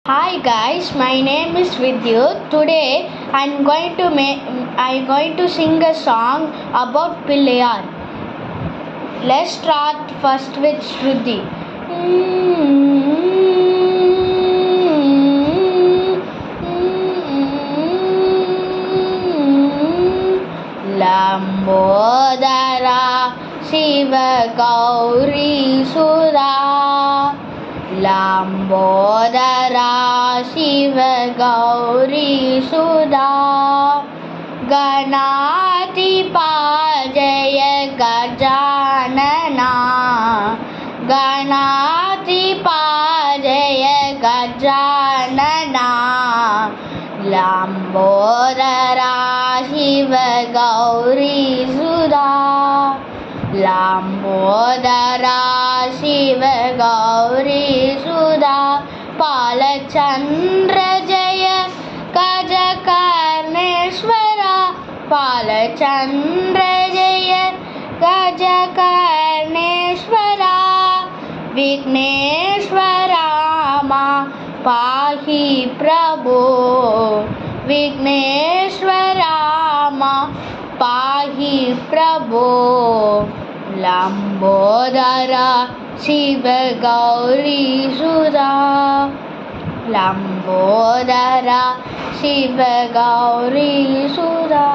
Hi guys, my name is Vidyut. Today I'm going to sing a song about Pillayar. Let's start first with Shruti. Lambodara Shiva Gauri Sudha Lambodara Shiva Gauri Sudha Ganatipa Jaya Gajanana Ganatipa Jaya Gajanana Lambodara Shiva Gauri Sudha Lambodara Shiva Gauri Sudha Palachandra Jaya Gajakarneshwara Palachandra Jaya Gajakarneshwara Vigneshwara Ma Pahi Prabhu Vigneshwara Ma Pahi Prabhu Lambodara Shiva Gauri Sudha Lambodara Shiva Gauri Sudha